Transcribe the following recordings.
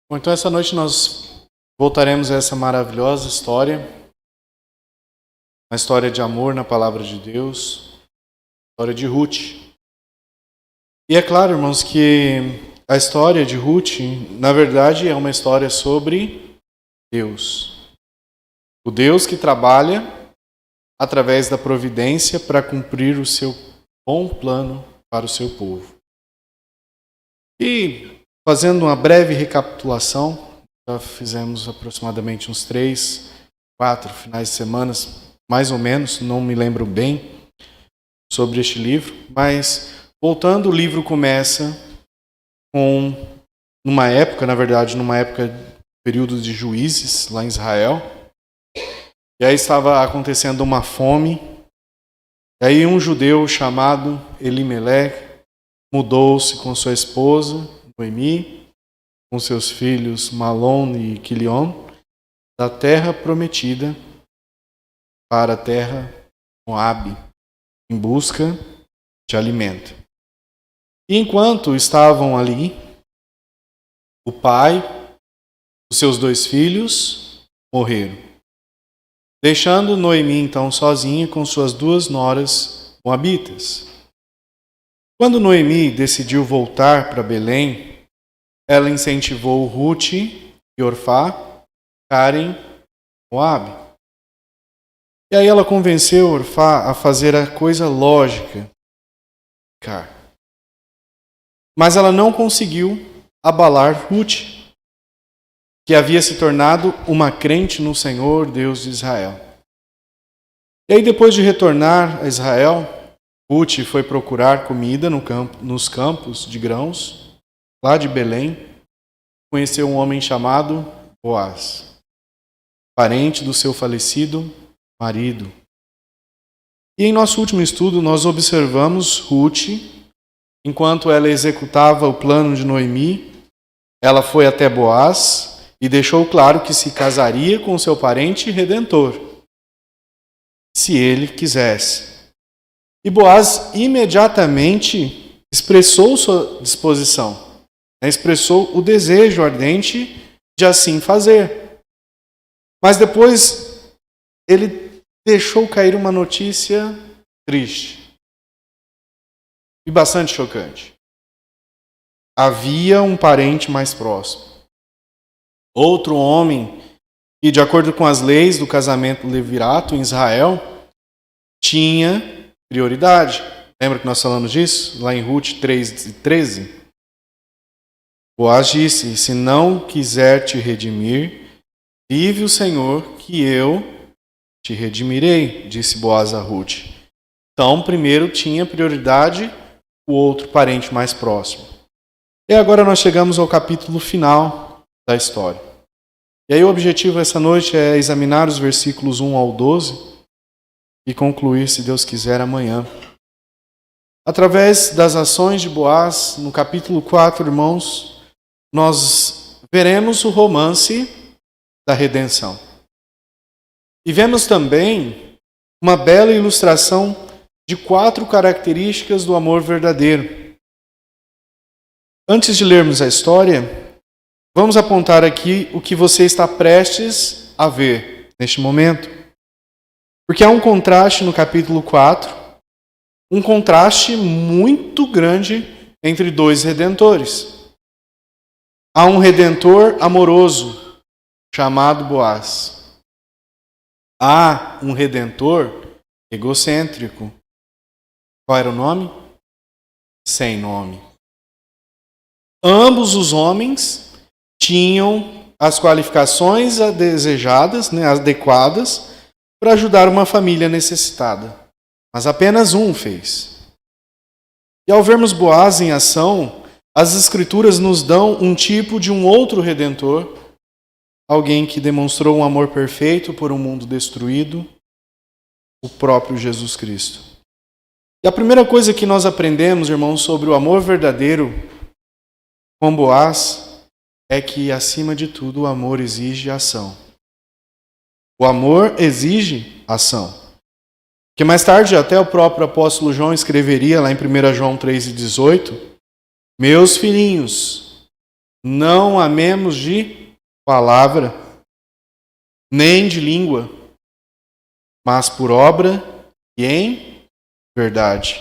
Bom, então essa noite nós voltaremos a essa maravilhosa história, uma história de amor na palavra de Deus, história de Ruth. E é claro, irmãos, que a história de Ruth, na verdade, é uma história sobre Deus. O Deus que trabalha através da providência para cumprir o seu bom plano para o seu povo. E fazendo uma breve recapitulação, já fizemos aproximadamente uns 3, 4 finais de semana, mais ou menos, não me lembro bem, sobre este livro. Mas, voltando, o livro começa com, numa época, período de juízes, lá em Israel. E aí estava acontecendo uma fome. E aí um judeu chamado Elimelec mudou-se com sua esposa, Noemi, com seus filhos Malom e Quilion, da terra prometida para a terra Moabe, em busca de alimento. E enquanto estavam ali, o pai, os seus 2 filhos, morreram, deixando Noemi então sozinha com suas 2 noras moabitas. Quando Noemi decidiu voltar para Belém, ela incentivou Ruth e Orfá ficarem em Moabe. E aí ela convenceu Orfá a fazer a coisa lógica, ficar. Mas ela não conseguiu abalar Ruth, que havia se tornado uma crente no Senhor, Deus de Israel. E aí, depois de retornar a Israel, Ruth foi procurar comida nos campos de grãos, lá de Belém. Conheceu um homem chamado Boaz, parente do seu falecido marido. E em nosso último estudo, nós observamos Ruth, enquanto ela executava o plano de Noemi, ela foi até Boaz e deixou claro que se casaria com seu parente redentor, se ele quisesse. E Boaz imediatamente expressou sua disposição, expressou o desejo ardente de assim fazer. Mas depois ele deixou cair uma notícia triste e bastante chocante. Havia um parente mais próximo, outro homem que, de acordo com as leis do casamento levirato em Israel, tinha prioridade. Lembra que nós falamos disso? Lá em Ruth 3:13. Boaz disse: se não quiser te redimir, vive o Senhor que eu te redimirei, disse Boaz a Ruth. Então, primeiro tinha prioridade o outro parente mais próximo. E agora nós chegamos ao capítulo final da história. E aí o objetivo essa noite é examinar os versículos 1 ao 12 e concluir, se Deus quiser, amanhã. Através das ações de Boaz, no capítulo 4, irmãos, nós veremos o romance da redenção. E vemos também uma bela ilustração de 4 características do amor verdadeiro. Antes de lermos a história, vamos apontar aqui o que você está prestes a ver neste momento. Porque há um contraste no capítulo 4, um contraste muito grande entre 2 redentores. Há um redentor amoroso, chamado Boaz. Há um redentor egocêntrico. Qual era o nome? Sem nome. Ambos os homens tinham as qualificações desejadas, adequadas, para ajudar uma família necessitada. Mas apenas um fez. E ao vermos Boaz em ação, as Escrituras nos dão um tipo de um outro redentor, alguém que demonstrou um amor perfeito por um mundo destruído, o próprio Jesus Cristo. E a primeira coisa que nós aprendemos, irmãos, sobre o amor verdadeiro com Boaz é que, acima de tudo, o amor exige ação. O amor exige ação. Que mais tarde até o próprio apóstolo João escreveria lá em 1 João 3,18: meus filhinhos, não amemos de palavra, nem de língua, mas por obra e em verdade.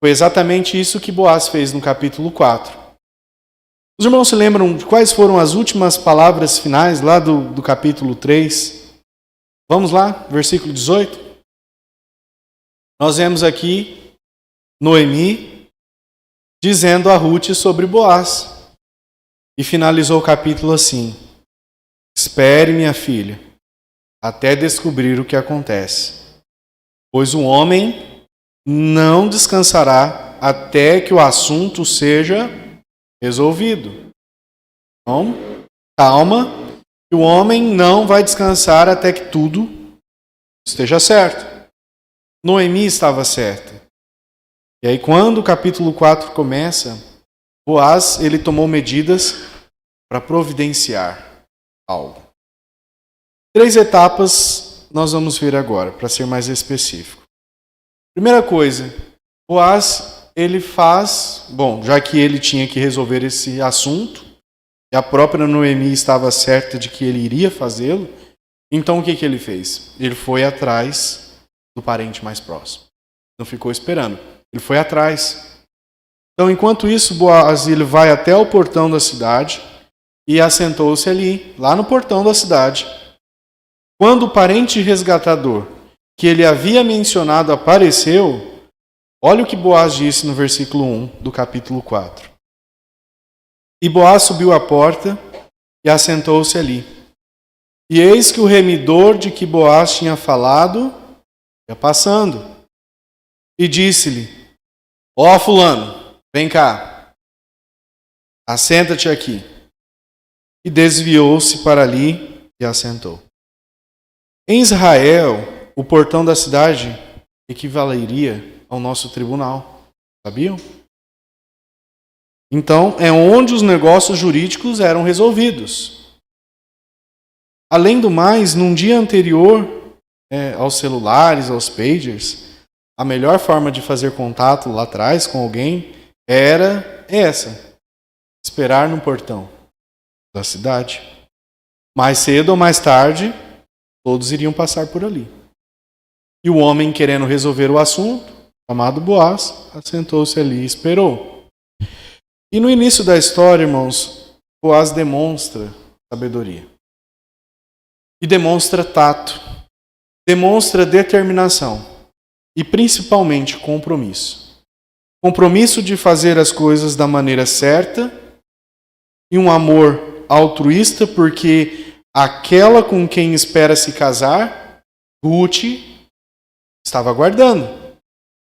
Foi exatamente isso que Boaz fez no capítulo 4. Os irmãos se lembram de quais foram as últimas palavras finais lá do capítulo 3? Vamos lá, versículo 18. Nós vemos aqui Noemi dizendo a Ruth sobre Boaz. E finalizou o capítulo assim: espere, minha filha, até descobrir o que acontece. Pois o homem não descansará até que o assunto seja resolvido. Então, calma, que o homem não vai descansar até que tudo esteja certo. Noemi estava certa. E aí, quando o capítulo 4 começa, Boaz, ele tomou medidas para providenciar algo. 3 etapas nós vamos ver agora, para ser mais específico. Primeira coisa, Boaz, ele faz, já que ele tinha que resolver esse assunto, e a própria Noemi estava certa de que ele iria fazê-lo, então o que ele fez? Ele foi atrás do parente mais próximo. Não ficou esperando, ele foi atrás. Então, enquanto isso, Boaz ele vai até o portão da cidade e assentou-se ali, lá no portão da cidade. Quando o parente resgatador que ele havia mencionado apareceu, olha o que Boaz disse no versículo 1 do capítulo 4. E Boaz subiu à porta e assentou-se ali. E eis que o remidor de que Boaz tinha falado ia passando. E disse-lhe: ó fulano, vem cá, assenta-te aqui. E desviou-se para ali e assentou. Em Israel, o portão da cidade equivaleria ao nosso tribunal. Sabiam? Então, é onde os negócios jurídicos eram resolvidos. Além do mais, num dia anterior aos celulares, aos pagers, a melhor forma de fazer contato lá atrás com alguém era essa: esperar no portão da cidade. Mais cedo ou mais tarde, todos iriam passar por ali. E o homem, querendo resolver o assunto, chamado Boaz, assentou-se ali e esperou. E no início da história, irmãos, Boaz demonstra sabedoria. E demonstra tato. Demonstra determinação. E principalmente compromisso. Compromisso de fazer as coisas da maneira certa e um amor altruísta, porque aquela com quem espera se casar, Ruth, estava aguardando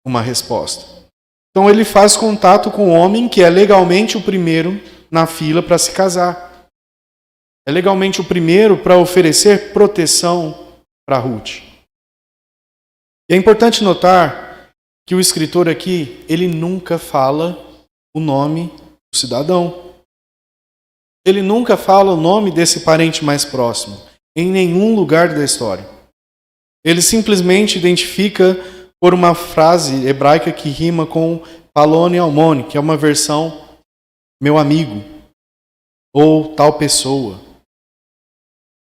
uma resposta. Então ele faz contato com o homem que é legalmente o primeiro na fila para se casar. É legalmente o primeiro para oferecer proteção para Ruth. E é importante notar que o escritor aqui, ele nunca fala o nome do cidadão. Ele nunca fala o nome desse parente mais próximo, em nenhum lugar da história. Ele simplesmente identifica por uma frase hebraica que rima com Palone Almone, que é uma versão meu amigo, ou tal pessoa.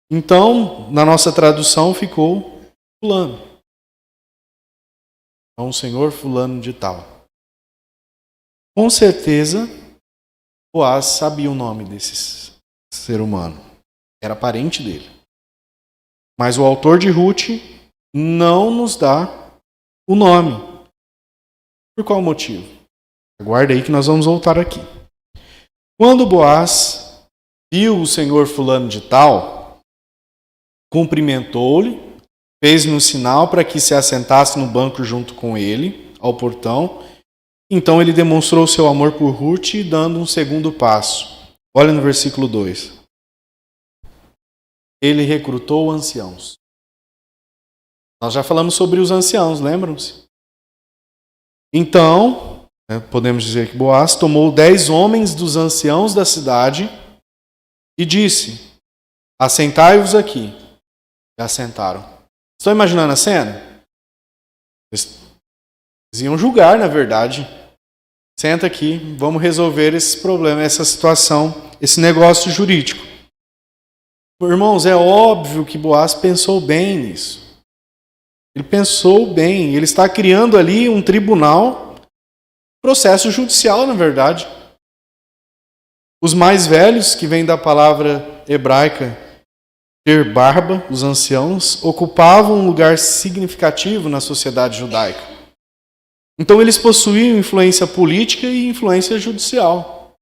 Então, na nossa tradução ficou fulano. Então, o senhor fulano de tal. Com certeza, Boaz sabia o nome desse ser humano. Era parente dele. Mas o autor de Ruth não nos dá o nome. Por qual motivo? Aguarda aí que nós vamos voltar aqui. Quando Boaz viu o senhor fulano de tal, cumprimentou-lhe, fez-lhe um sinal para que se assentasse no banco junto com ele, ao portão. Então ele demonstrou seu amor por Ruth, dando um segundo passo. Olha no versículo 2. Ele recrutou anciãos. Nós já falamos sobre os anciãos, lembram-se? Então, podemos dizer que Boaz tomou 10 homens dos anciãos da cidade e disse: assentai-vos aqui. E assentaram. Estão imaginando a cena? Eles iam julgar, na verdade. Senta aqui, vamos resolver esse problema, essa situação esse negócio jurídico. Irmãos, é óbvio que Boaz pensou bem nisso. Ele pensou bem, ele está criando ali um tribunal, processo judicial, na verdade. Os mais velhos, que vêm da palavra hebraica ter barba, os anciãos, ocupavam um lugar significativo na sociedade judaica. Então eles possuíam influência política e influência judicial.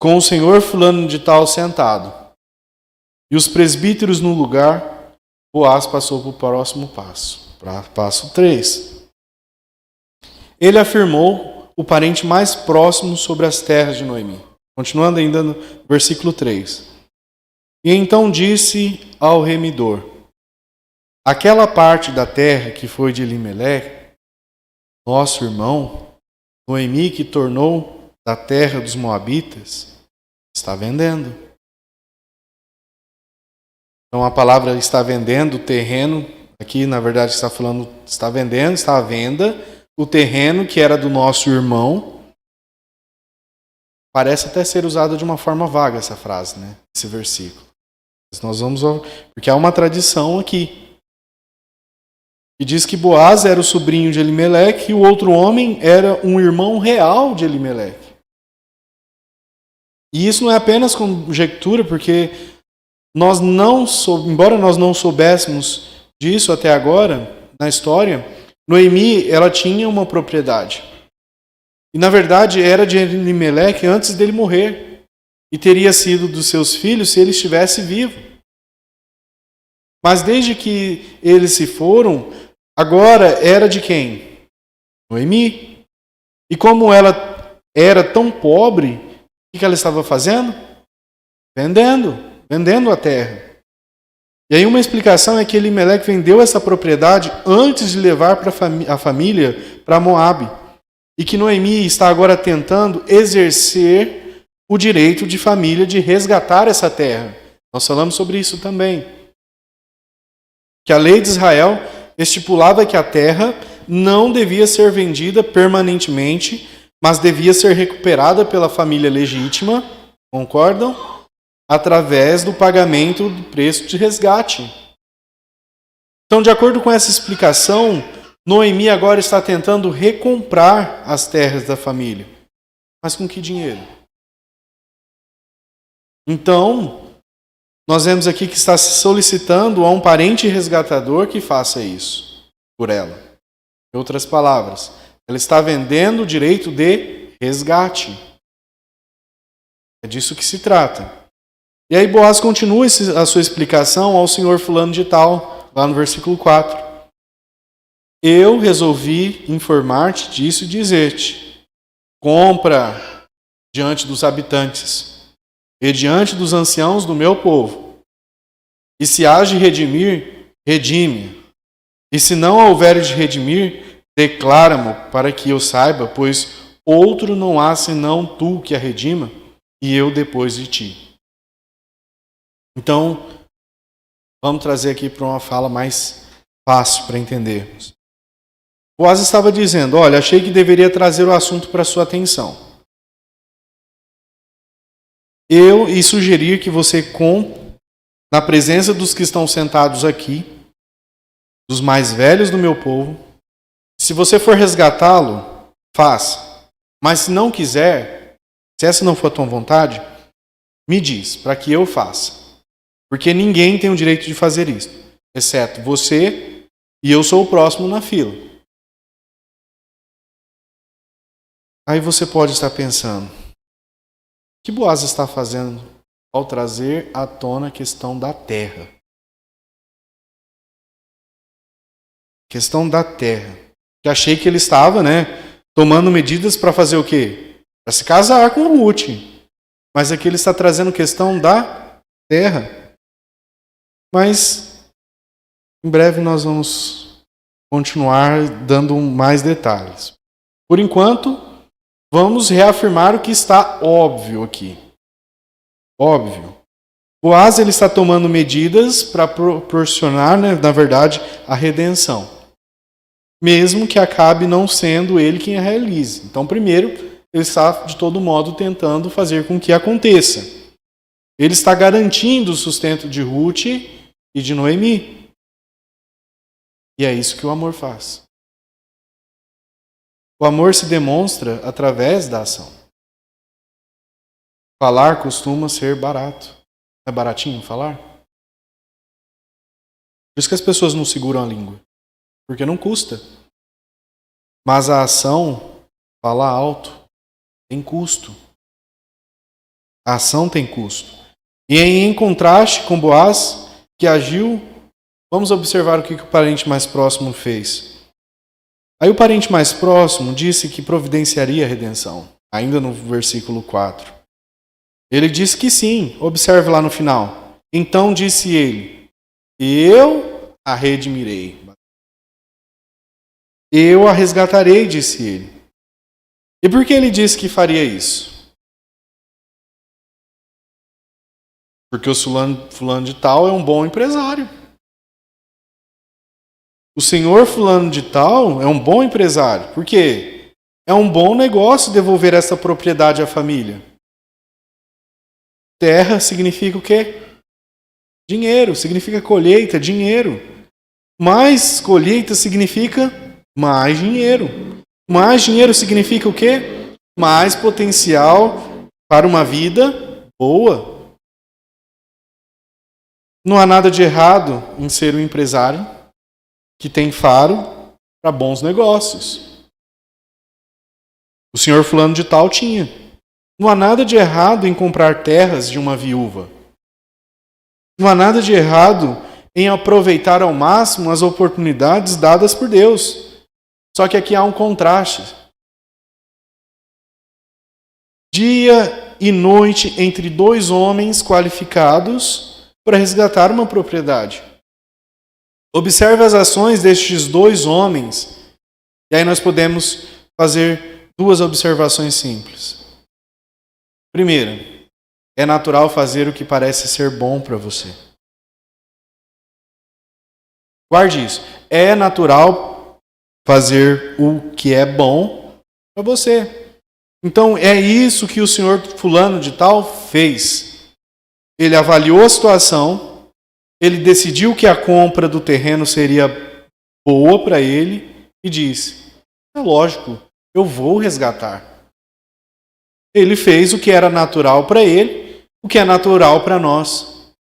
Com o senhor fulano de tal sentado e os presbíteros no lugar, Boaz passou para o próximo passo, para passo 3. Ele afirmou o parente mais próximo sobre as terras de Noemi. Continuando ainda no versículo 3. E então disse ao remidor: aquela parte da terra que foi de Elimeleque, nosso irmão, Noemi, que tornou da terra dos Moabitas, está vendendo. Então a palavra está vendendo o terreno, aqui na verdade está falando, está vendendo, está à venda, o terreno que era do nosso irmão. Parece até ser usada de uma forma vaga essa frase, né? Esse versículo. Mas nós vamos, porque há uma tradição aqui que diz que Boaz era o sobrinho de Elimeleque e o outro homem era um irmão real de Elimeleque. E isso não é apenas conjectura, porque embora nós não soubéssemos disso até agora na história, Noemi, ela tinha uma propriedade. E na verdade era de Elimeleque antes dele morrer. E teria sido dos seus filhos se ele estivesse vivo. Mas desde que eles se foram, agora era de quem? Noemi. E como ela era tão pobre, o que ela estava fazendo? Vendendo a terra. E aí uma explicação é que Elimeleque vendeu essa propriedade antes de levar a família para Moabe. E que Noemi está agora tentando exercer o direito de família de resgatar essa terra. Nós falamos sobre isso também. Que a lei de Israel estipulava que a terra não devia ser vendida permanentemente, mas devia ser recuperada pela família legítima, concordam? Através do pagamento do preço de resgate. Então, de acordo com essa explicação, Noemi agora está tentando recomprar as terras da família. Mas com que dinheiro? Então, nós vemos aqui que está se solicitando a um parente resgatador que faça isso por ela. Em outras palavras, ela está vendendo o direito de resgate. É disso que se trata. E aí Boaz continua a sua explicação ao senhor fulano de tal, lá no versículo 4. Eu resolvi informar-te disso e dizer-te: compra diante dos habitantes e diante dos anciãos do meu povo. E se há de redimir, redime. E se não houver de redimir, declara-mo para que eu saiba, pois outro não há senão tu que a redima, e eu depois de ti. Então, vamos trazer aqui para uma fala mais fácil para entendermos. Boaz estava dizendo: olha, achei que deveria trazer o assunto para a sua atenção. E sugerir que você na presença dos que estão sentados aqui, dos mais velhos do meu povo, se você for resgatá-lo, faça. Mas se não quiser, se essa não for a tua vontade, me diz, para que eu faça. Porque ninguém tem o direito de fazer isso, exceto você e eu sou o próximo na fila. Aí você pode estar pensando: o que Boaz está fazendo ao trazer à tona a questão da terra? Questão da terra. Eu achei que ele estava, tomando medidas para fazer o quê? Para se casar com Ruth. Mas aqui ele está trazendo questão da terra. Mas em breve nós vamos continuar dando mais detalhes. Por enquanto, vamos reafirmar o que está óbvio aqui. Óbvio. Boaz ele está tomando medidas para proporcionar, na verdade, a redenção. Mesmo que acabe não sendo ele quem a realize. Então, primeiro, ele está de todo modo tentando fazer com que aconteça. Ele está garantindo o sustento de Ruth e de Noemi. E é isso que o amor faz. O amor se demonstra através da ação. Falar costuma ser barato. É baratinho falar? Por isso que as pessoas não seguram a língua. Porque não custa. Mas a ação, falar alto, tem custo. A ação tem custo. E em contraste com Boaz, que agiu, vamos observar o que o parente mais próximo fez. Aí o parente mais próximo disse que providenciaria a redenção, ainda no versículo 4. Ele disse que sim, observe lá no final. Então disse ele, eu a redimirei. Eu a resgatarei, disse ele. E por que ele disse que faria isso? Porque o fulano de tal é um bom empresário. O senhor fulano de tal é um bom empresário. Por quê? É um bom negócio devolver essa propriedade à família. Terra significa o quê? Dinheiro. Significa colheita, dinheiro. Mais colheita significa mais dinheiro. Mais dinheiro significa o quê? Mais potencial para uma vida boa. Não há nada de errado em ser um empresário que tem faro para bons negócios. O senhor fulano de tal tinha. Não há nada de errado em comprar terras de uma viúva. Não há nada de errado em aproveitar ao máximo as oportunidades dadas por Deus. Só que aqui há um contraste. Dia e noite entre dois homens qualificados para resgatar uma propriedade. Observe as ações destes dois homens, e aí nós podemos fazer duas observações simples. Primeira, é natural fazer o que parece ser bom para você. Guarde isso. É natural fazer o que é bom para você. Então é isso que o senhor fulano de tal fez. Ele avaliou a situação, ele decidiu que a compra do terreno seria boa para ele e disse, é lógico, eu vou resgatar. Ele fez o que era natural para ele, o que é natural para nós.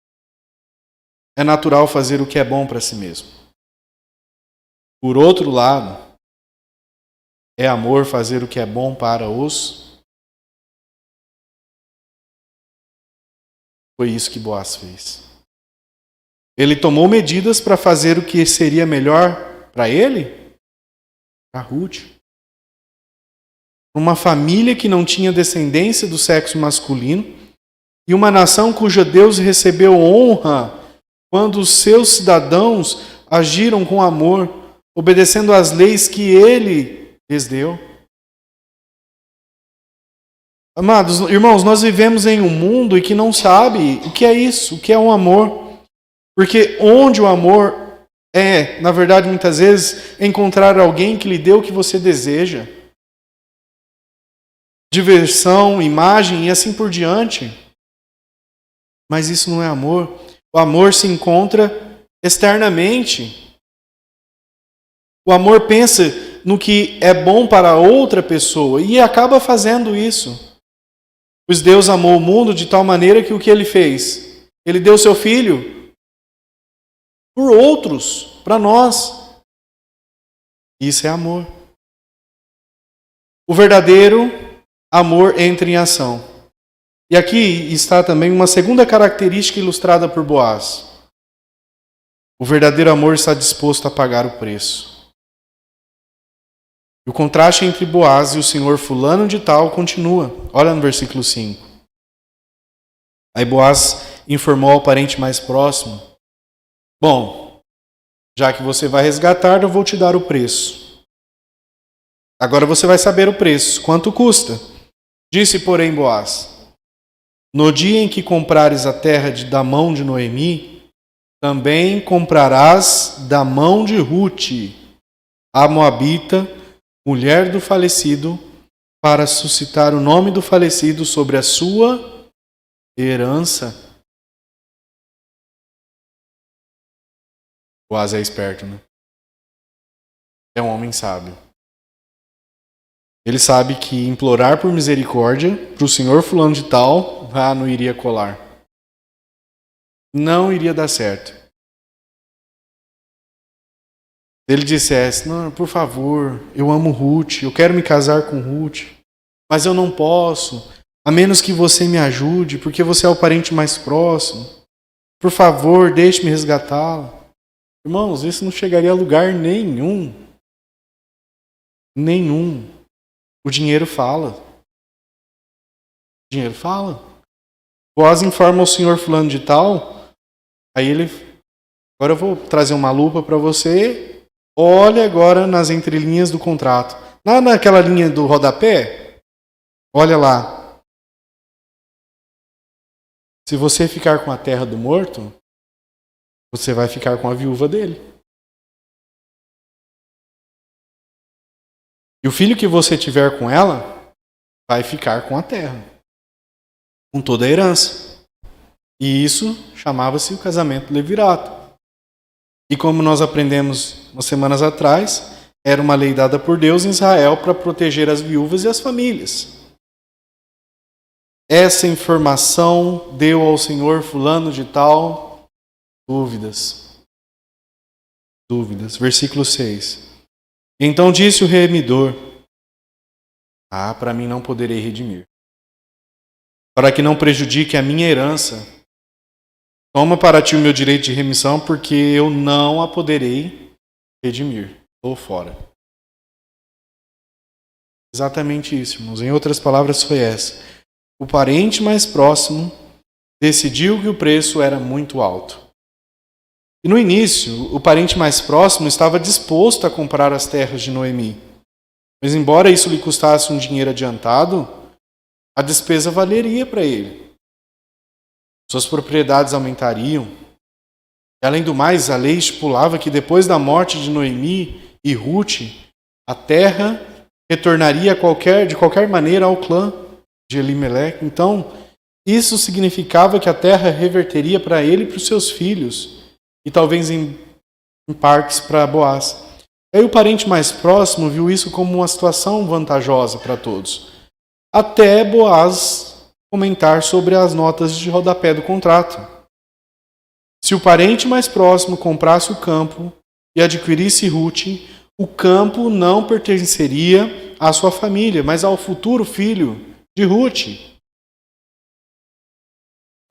É natural fazer o que é bom para si mesmo. Por outro lado, é amor fazer o que é bom para os... Foi isso que Boaz fez. Ele tomou medidas para fazer o que seria melhor para ele, para Ruth. Uma família que não tinha descendência do sexo masculino e uma nação cujo Deus recebeu honra quando os seus cidadãos agiram com amor, obedecendo às leis que ele lhes deu. Amados irmãos, nós vivemos em um mundo que não sabe o que é isso, o que é um amor. Porque onde o amor é, na verdade, muitas vezes, encontrar alguém que lhe dê o que você deseja. Diversão, imagem e assim por diante. Mas isso não é amor. O amor se encontra externamente. O amor pensa no que é bom para outra pessoa e acaba fazendo isso. Pois Deus amou o mundo de tal maneira que o que ele fez? Ele deu seu filho por outros, para nós. Isso é amor. O verdadeiro amor entra em ação. E aqui está também uma segunda característica ilustrada por Boaz. O verdadeiro amor está disposto a pagar o preço. E o contraste entre Boaz e o senhor fulano de tal continua. Olha no versículo 5. Aí Boaz informou ao parente mais próximo, bom, já que você vai resgatar, eu vou te dar o preço. Agora você vai saber o preço, quanto custa. Disse, porém, Boaz, no dia em que comprares a terra da mão de Noemi, também comprarás da mão de Ruth, a moabita, mulher do falecido, para suscitar o nome do falecido sobre a sua herança. Boaz é esperto, né? É um homem sábio. Ele sabe que implorar por misericórdia para o senhor fulano de tal, não iria colar. Não iria dar certo. Se ele dissesse, não, por favor, eu amo Ruth, eu quero me casar com Ruth, mas eu não posso, a menos que você me ajude, porque você é o parente mais próximo. Por favor, deixe-me resgatá-la. Irmãos, isso não chegaria a lugar nenhum. Nenhum. O dinheiro fala. O dinheiro fala. Boaz informa o senhor fulano de tal, aí ele, agora eu vou trazer uma lupa para você, olha agora nas entrelinhas do contrato. Lá naquela linha do rodapé, olha lá. Se você ficar com a terra do morto, você vai ficar com a viúva dele. E o filho que você tiver com ela, vai ficar com a terra. Com toda a herança. E isso chamava-se o casamento levirato. E como nós aprendemos umas semanas atrás, era uma lei dada por Deus em Israel para proteger as viúvas e as famílias. Essa informação deu ao senhor fulano de tal dúvidas. Dúvidas. Versículo 6. Então disse o remidor: para mim não poderei redimir. Para que não prejudique a minha herança, toma para ti o meu direito de remissão, porque eu não a poderei redimir. Estou fora. Exatamente isso, irmãos. Em outras palavras, foi essa. O parente mais próximo decidiu que o preço era muito alto. E no início, o parente mais próximo estava disposto a comprar as terras de Noemi. Mas embora isso lhe custasse um dinheiro adiantado, a despesa valeria para ele. Suas propriedades aumentariam. E além do mais, a lei estipulava que depois da morte de Noemi e Ruth, a terra retornaria de qualquer maneira ao clã de Elimeleque. Então, isso significava que a terra reverteria para ele e para os seus filhos, e talvez em partes para Boaz. Aí o parente mais próximo viu isso como uma situação vantajosa para todos. Até Boaz comentar sobre as notas de rodapé do contrato. Se o parente mais próximo comprasse o campo e adquirisse Ruth, o campo não pertenceria à sua família, mas ao futuro filho de Ruth.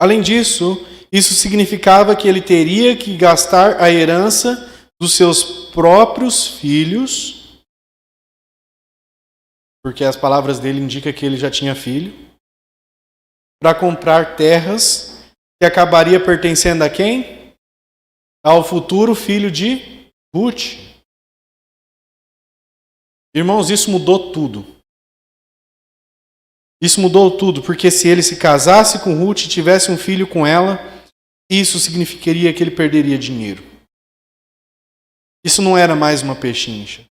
Além disso, isso significava que ele teria que gastar a herança dos seus próprios filhos, porque as palavras dele indicam que ele já tinha filho, para comprar terras que acabaria pertencendo a quem? Ao futuro filho de Ruth. Irmãos, isso mudou tudo. Isso mudou tudo, porque se ele se casasse com Ruth e tivesse um filho com ela, isso significaria que ele perderia dinheiro. Isso não era mais uma pechincha,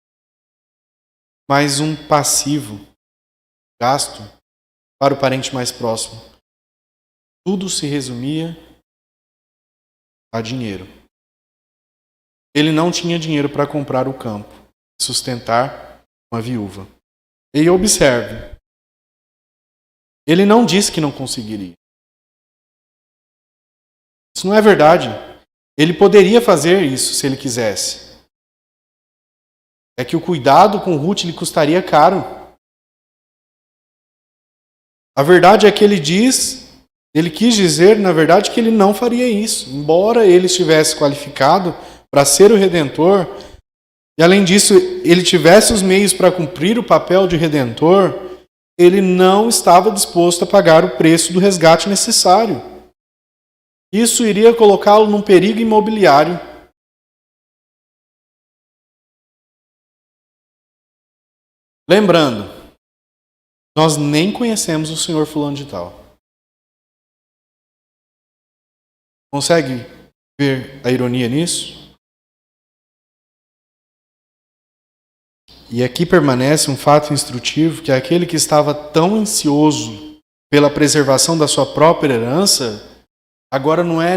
mas um passivo gasto para o parente mais próximo. Tudo se resumia a dinheiro. Ele não tinha dinheiro para comprar o campo, sustentar uma viúva. E observe, ele não disse que não conseguiria. Isso não é verdade. Ele poderia fazer isso se ele quisesse. É que o cuidado com Ruth lhe custaria caro. A verdade é que ele quis dizer, na verdade, que ele não faria isso. Embora ele estivesse qualificado para ser o Redentor, e além disso, ele tivesse os meios para cumprir o papel de Redentor, ele não estava disposto a pagar o preço do resgate necessário. Isso iria colocá-lo num perigo imobiliário. Lembrando, nós nem conhecemos o senhor fulano de tal. Consegue ver a ironia nisso? E aqui permanece um fato instrutivo, que aquele que estava tão ansioso pela preservação da sua própria herança, agora não é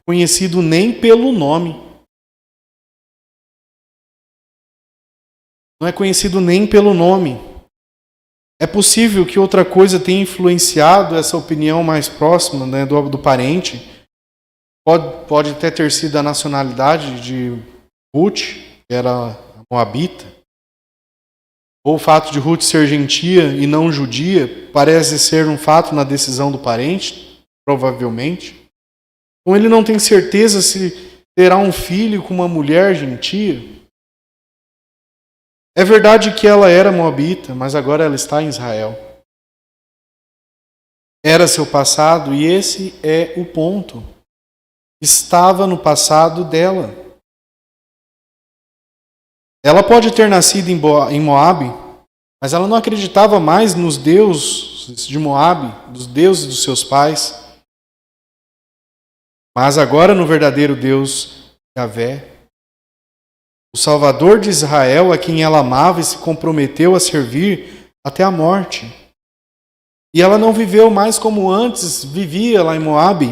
conhecido nem pelo nome. Não é conhecido nem pelo nome. É possível que outra coisa tenha influenciado essa opinião mais próxima, né, do parente. Pode até ter sido a nacionalidade de Ruth, que era moabita. Ou o fato de Ruth ser gentia e não judia, parece ser um fato na decisão do parente, provavelmente. Então ele não tem certeza se terá um filho com uma mulher gentia. É verdade que ela era moabita, mas agora ela está em Israel. Era seu passado e esse é o ponto. Estava no passado dela. Ela pode ter nascido em Moabe, mas ela não acreditava mais nos deuses de Moabe, dos deuses dos seus pais. Mas agora no verdadeiro Deus, Yahvé, o Salvador de Israel, a quem ela amava e se comprometeu a servir até a morte. E ela não viveu mais como antes vivia lá em Moabe,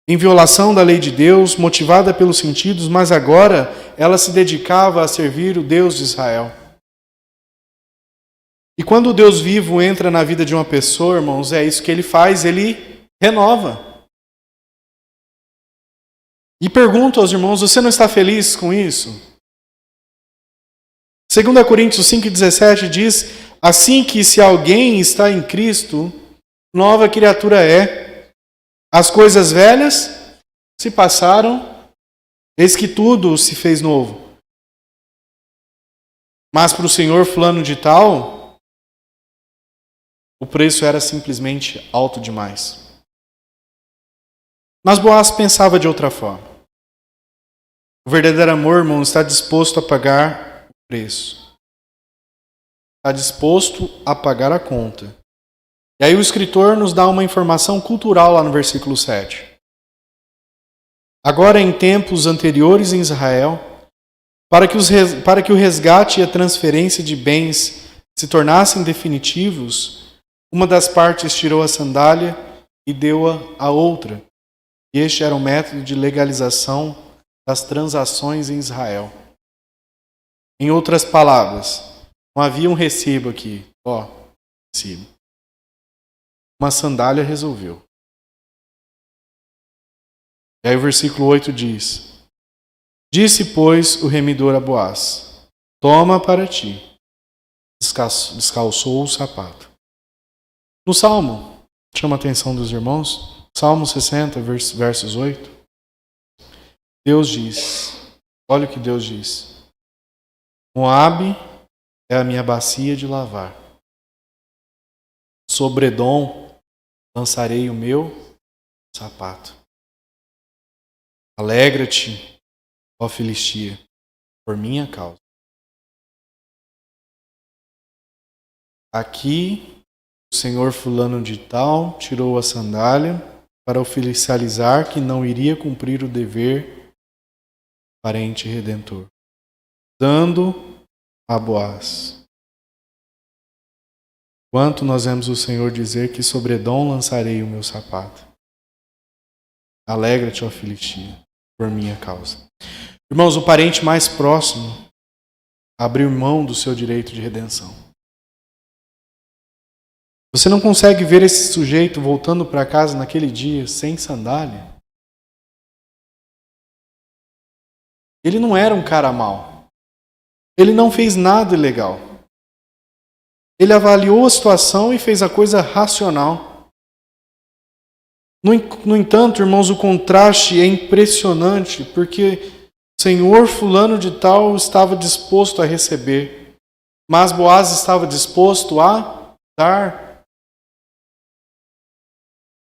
em violação da lei de Deus, motivada pelos sentidos, mas agora ela se dedicava a servir o Deus de Israel. E quando o Deus vivo entra na vida de uma pessoa, irmãos, é isso que ele faz, ele renova. E pergunto aos irmãos, você não está feliz com isso? 2 Coríntios 5,17 diz, assim que se alguém está em Cristo, nova criatura é. As coisas velhas se passaram, eis que tudo se fez novo. Mas para o Senhor fulano de tal, o preço era simplesmente alto demais. Mas Boaz pensava de outra forma. O verdadeiro amor, irmão, está disposto a pagar o preço. Está disposto a pagar a conta. E aí o escritor nos dá uma informação cultural lá no versículo 7. Agora, em tempos anteriores em Israel, para que o resgate e a transferência de bens se tornassem definitivos, uma das partes tirou a sandália e deu-a à outra. E este era o método de legalização das transações em Israel. Em outras palavras, não havia um recibo aqui. Recibo. Uma sandália resolveu. E aí o versículo 8 diz, disse, pois, o remidor a Boaz, toma para ti. Descalçou o sapato. No Salmo, chama a atenção dos irmãos, Salmo 60, versos 8. Deus diz, olha o que Deus diz. Moabe é a minha bacia de lavar. Sobre Edom lançarei o meu sapato. Alegra-te, ó Filistia, por minha causa. Aqui o Senhor fulano de tal tirou a sandália para oficializar que não iria cumprir o dever parente redentor, dando a Boaz. Quanto nós vemos o Senhor dizer que sobre Edom lançarei o meu sapato. Alegra-te, ó Filistia, por minha causa. Irmãos, o parente mais próximo abriu mão do seu direito de redenção. Você não consegue ver esse sujeito voltando para casa naquele dia sem sandália? Ele não era um cara mau. Ele não fez nada ilegal. Ele avaliou a situação e fez a coisa racional. No entanto, irmãos, o contraste é impressionante, porque o Senhor fulano de tal estava disposto a receber, mas Boaz estava disposto a dar.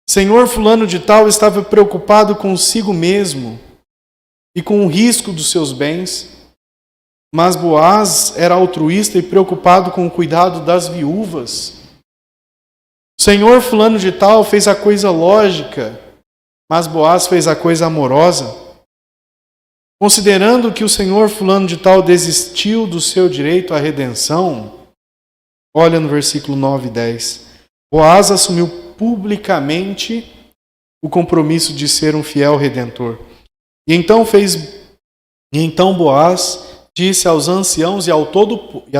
Senhor fulano de tal estava preocupado consigo mesmo e com o risco dos seus bens, mas Boaz era altruísta e preocupado com o cuidado das viúvas. Senhor fulano de tal fez a coisa lógica, mas Boaz fez a coisa amorosa. considerando que o senhor fulano de tal desistiu do seu direito à redenção, olha no versículo 9 e 10. Boaz assumiu publicamente o compromisso de ser um fiel redentor. E então Boaz disse aos anciãos e a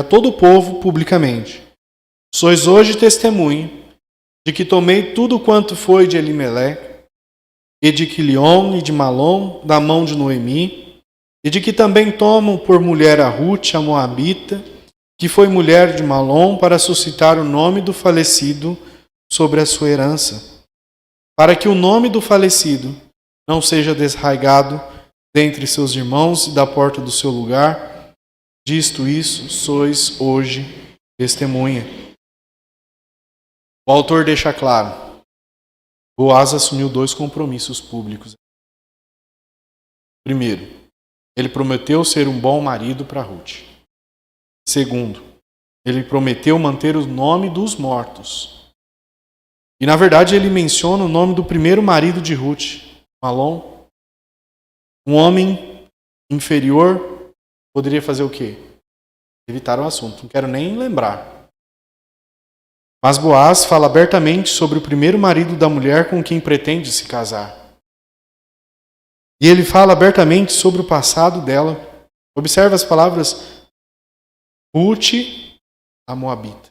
todo o povo publicamente: sois hoje testemunho de que tomei tudo quanto foi de Elimeleque, e de Quilion e de Malom, da mão de Noemi, e de que também tomam por mulher a Ruth, a Moabita, que foi mulher de Malom, para suscitar o nome do falecido sobre a sua herança, para que o nome do falecido não seja desarraigado dentre seus irmãos e da porta do seu lugar. Disto isso, sois hoje testemunha. O autor deixa claro: Boaz assumiu 2 compromissos públicos. Primeiro, ele prometeu ser um bom marido para Ruth. Segundo, ele prometeu manter o nome dos mortos. E na verdade ele menciona o nome do primeiro marido de Ruth, Malom. Um homem inferior poderia fazer o quê? Evitar o assunto, não quero nem lembrar. Mas Boaz fala abertamente sobre o primeiro marido da mulher com quem pretende se casar. E ele fala abertamente sobre o passado dela. Observe as palavras: Ruth, a Moabita.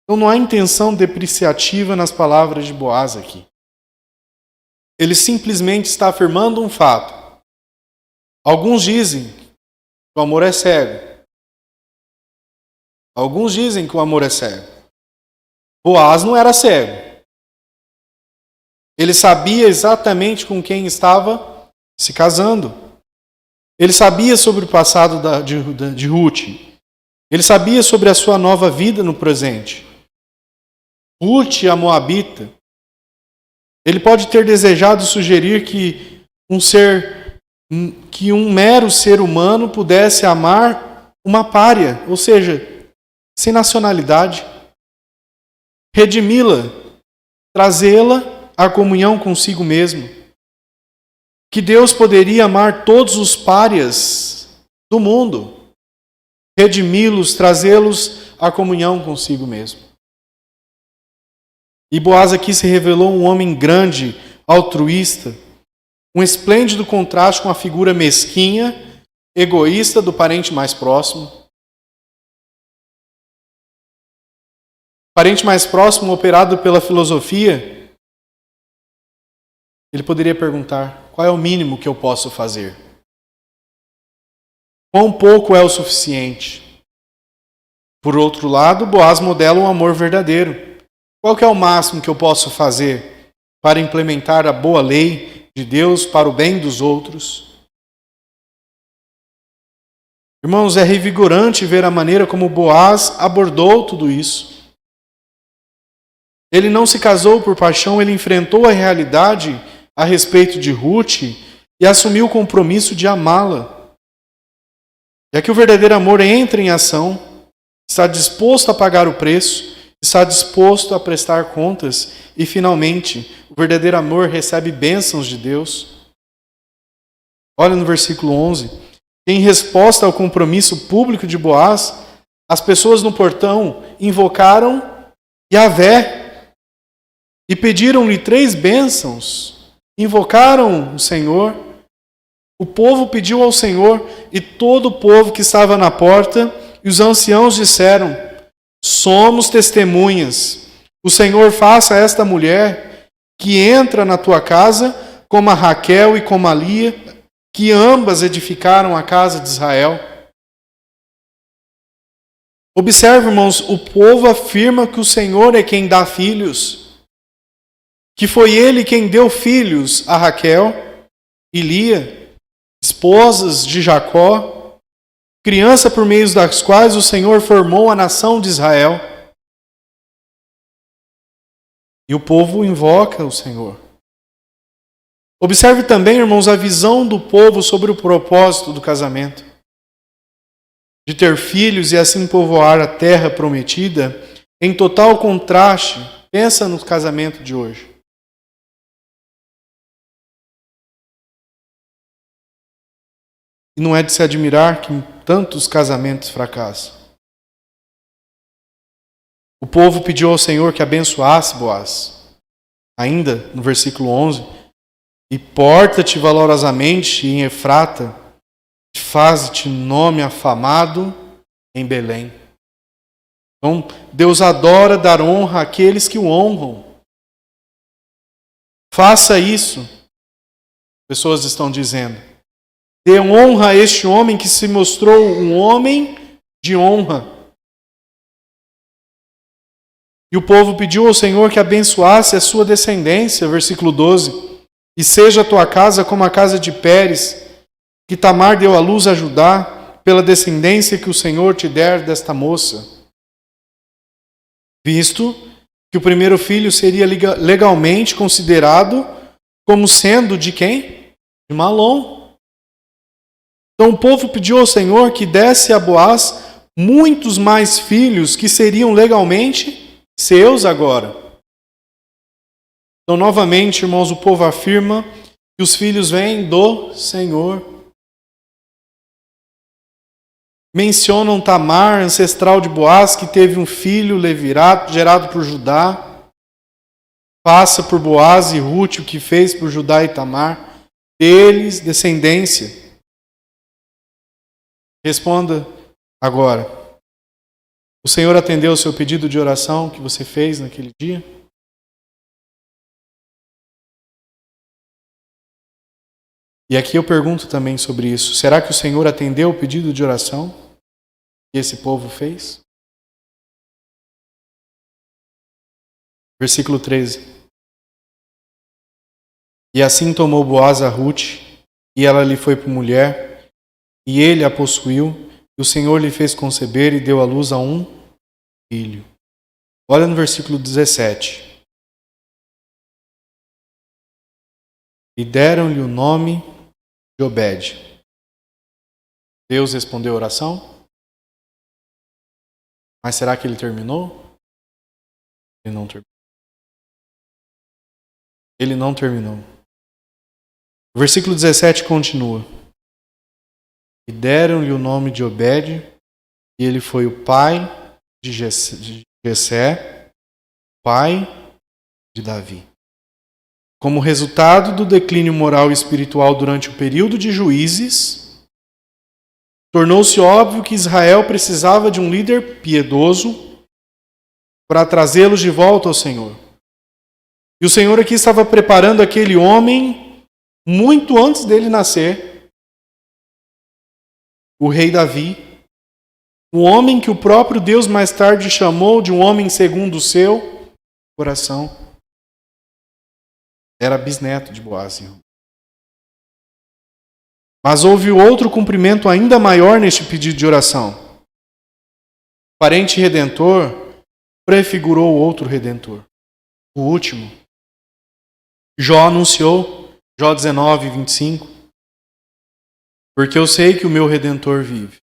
Então não há intenção depreciativa nas palavras de Boaz aqui. Ele simplesmente está afirmando um fato. Alguns dizem que o amor é cego. Alguns dizem que o amor é cego. Boaz não era cego. Ele sabia exatamente com quem estava se casando. Ele sabia sobre o passado de Ruth. Ele sabia sobre a sua nova vida no presente. Ruth, a Moabita. Ele pode ter desejado sugerir que um mero ser humano pudesse amar uma pária, ou seja, sem nacionalidade, redimi-la, trazê-la à comunhão consigo mesmo. Que Deus poderia amar todos os párias do mundo, redimi-los, trazê-los à comunhão consigo mesmo. E Boaz aqui se revelou um homem grande, altruísta, um esplêndido contraste com a figura mesquinha, egoísta do parente mais próximo. O parente mais próximo, operado pela filosofia, ele poderia perguntar: qual é o mínimo que eu posso fazer? Quão pouco é o suficiente? Por outro lado, Boaz modela um amor verdadeiro. Qual que é o máximo que eu posso fazer para implementar a boa lei de Deus para o bem dos outros? Irmãos, é revigorante ver a maneira como Boaz abordou tudo isso. Ele não se casou por paixão, ele enfrentou a realidade a respeito de Ruth e assumiu o compromisso de amá-la. É que o verdadeiro amor entra em ação, está disposto a pagar o preço, está disposto a prestar contas e, finalmente, o verdadeiro amor recebe bênçãos de Deus. Olha no versículo 11. Em resposta ao compromisso público de Boaz, as pessoas no portão invocaram Yahvé e pediram-lhe 3 bênçãos. Invocaram o Senhor. O povo pediu ao Senhor e todo o povo que estava na porta e os anciãos disseram: somos testemunhas. O Senhor faça a esta mulher que entra na tua casa como a Raquel e como a Lia, que ambas edificaram a casa de Israel. Observe, irmãos, o povo afirma que o Senhor é quem dá filhos, que foi Ele quem deu filhos a Raquel e Lia, esposas de Jacó, criança por meio das quais o Senhor formou a nação de Israel. E o povo invoca o Senhor. Observe também, irmãos, a visão do povo sobre o propósito do casamento. De ter filhos e assim povoar a terra prometida, em total contraste. Pensa no casamento de hoje. E não é de se admirar que tantos casamentos fracassam. O povo pediu ao Senhor que abençoasse Boaz. Ainda no versículo 11: e porta-te valorosamente em Efrata, faze-te nome afamado em Belém. Então, Deus adora dar honra àqueles que o honram. Faça isso, pessoas estão dizendo. Dê honra a este homem que se mostrou um homem de honra. E o povo pediu ao Senhor que abençoasse a sua descendência, versículo 12. E seja a tua casa como a casa de Pérez, que Tamar deu à luz a Judá, pela descendência que o Senhor te der desta moça. Visto que o primeiro filho seria legalmente considerado como sendo de quem? De Malom. Então o povo pediu ao Senhor que desse a Boaz muitos mais filhos que seriam legalmente seus agora. Então, novamente, irmãos, o povo afirma que os filhos vêm do Senhor. Mencionam Tamar, ancestral de Boaz, que teve um filho levirato, gerado por Judá. Passa por Boaz e Ruth, o que fez por Judá e Tamar. Deles, descendência. Responda agora. O Senhor atendeu o seu pedido de oração que você fez naquele dia? E aqui eu pergunto também sobre isso. Será que o Senhor atendeu o pedido de oração que esse povo fez? Versículo 13. E assim tomou Boaz a Ruth, e ela lhe foi por mulher, e ele a possuiu, e o Senhor lhe fez conceber e deu à luz a um filho. Olha no versículo 17. E deram-lhe o nome de Obed. Deus respondeu a oração? Mas será que ele terminou? Ele não terminou. Ele não terminou. O versículo 17 continua. E deram-lhe o nome de Obed, e ele foi o pai de Jessé, pai de Davi. Como resultado do declínio moral e espiritual durante o período de Juízes, tornou-se óbvio que Israel precisava de um líder piedoso para trazê-los de volta ao Senhor. E o Senhor aqui estava preparando aquele homem muito antes dele nascer, o rei Davi, o homem que o próprio Deus mais tarde chamou de um homem segundo o seu coração. Era bisneto de Boaz. Mas houve outro cumprimento ainda maior neste pedido de oração. O parente redentor prefigurou outro redentor, o último. Jó anunciou, Jó 19, 25, porque eu sei que o meu redentor vive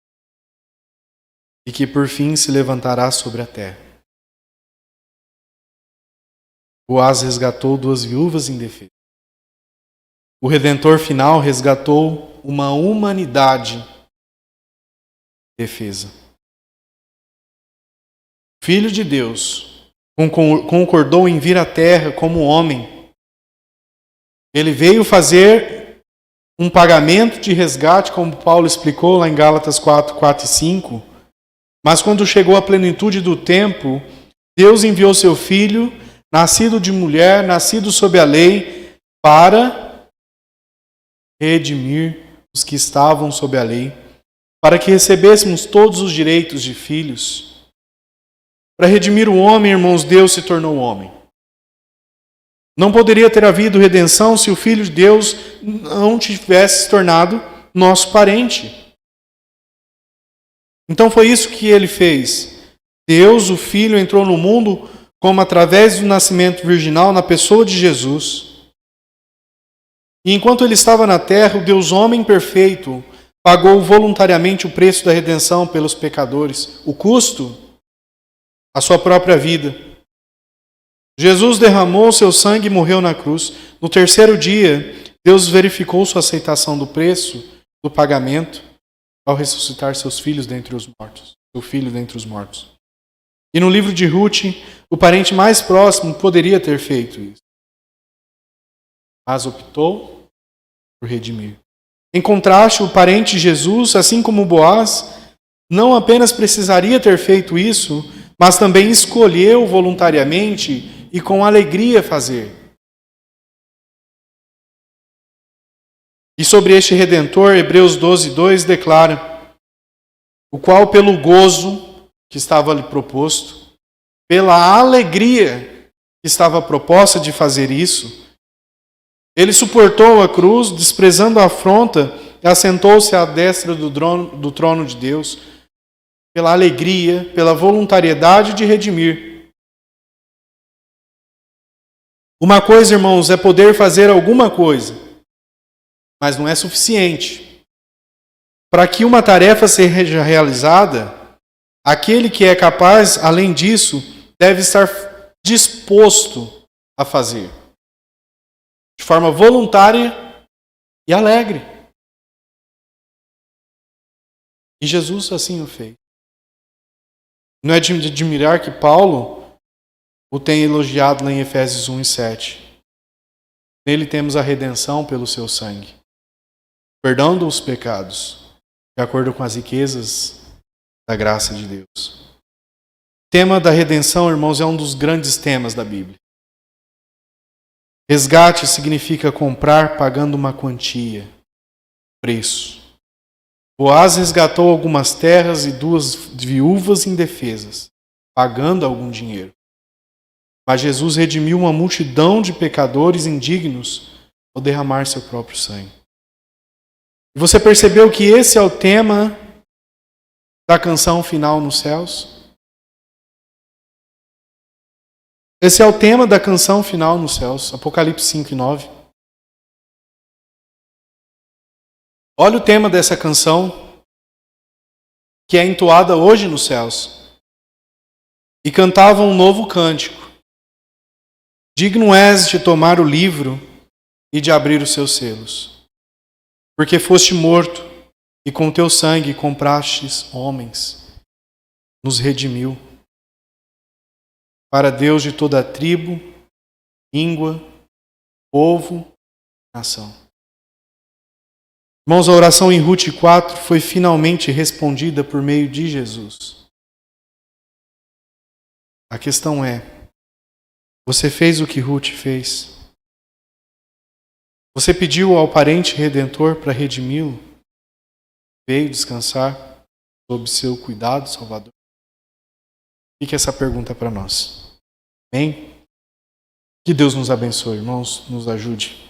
e que por fim se levantará sobre a terra. Boaz resgatou 2 viúvas indefesas. O Redentor final resgatou uma humanidade defesa. Filho de Deus concordou em vir à terra como homem. Ele veio fazer um pagamento de resgate, como Paulo explicou lá em Gálatas 4, 4 e 5. Mas quando chegou a plenitude do tempo, Deus enviou seu Filho, nascido de mulher, nascido sob a lei, para redimir os que estavam sob a lei, para que recebêssemos todos os direitos de filhos. Para redimir o homem, irmãos, Deus se tornou homem. Não poderia ter havido redenção se o Filho de Deus não tivesse se tornado nosso parente. Então foi isso que ele fez. Deus, o Filho, entrou no mundo como através do nascimento virginal na pessoa de Jesus. E enquanto ele estava na terra, o Deus homem perfeito pagou voluntariamente o preço da redenção pelos pecadores, o custo, a sua própria vida. Jesus derramou seu sangue e morreu na cruz. No terceiro dia, Deus verificou sua aceitação do preço do pagamento ao ressuscitar seus filhos dentre os mortos, seu filho dentre os mortos. E no livro de Ruth, o parente mais próximo poderia ter feito isso, mas optou por redimir. Em contraste, o parente Jesus, assim como Boaz, não apenas precisaria ter feito isso, mas também escolheu voluntariamente e com alegria fazer. E sobre este Redentor, Hebreus 12:2 declara: o qual pelo gozo que estava lhe proposto, pela alegria que estava proposta de fazer isso, ele suportou a cruz, desprezando a afronta, e assentou-se à destra do trono de Deus, pela alegria, pela voluntariedade de redimir. Uma coisa, irmãos, é poder fazer alguma coisa, mas não é suficiente. Para que uma tarefa seja realizada, aquele que é capaz, além disso, deve estar disposto a fazer, de forma voluntária e alegre. E Jesus assim o fez. Não é de admirar que Paulo o tem elogiado lá em Efésios 1:7. Nele temos a redenção pelo seu sangue, perdão dos pecados, de acordo com as riquezas da graça de Deus. O tema da redenção, irmãos, é um dos grandes temas da Bíblia. Resgate significa comprar pagando uma quantia, preço. Boaz resgatou algumas terras e 2 viúvas indefesas, pagando algum dinheiro. Mas Jesus redimiu uma multidão de pecadores indignos ao derramar seu próprio sangue. E você percebeu que esse é o tema da canção final nos céus? Esse é o tema da canção final nos céus, Apocalipse 5:9. Olha o tema dessa canção, que é entoada hoje nos céus. E cantava um novo cântico. Digno és de tomar o livro e de abrir os seus selos, porque foste morto e com teu sangue comprastes homens, nos redimiu. Para Deus de toda a tribo, língua, povo, nação. Irmãos, a oração em Ruth 4 foi finalmente respondida por meio de Jesus. A questão é, você fez o que Ruth fez? Você pediu ao parente redentor para redimi-lo? Veio descansar sob seu cuidado, Salvador? Fique essa pergunta para nós. Amém? Que Deus nos abençoe, irmãos, nos ajude.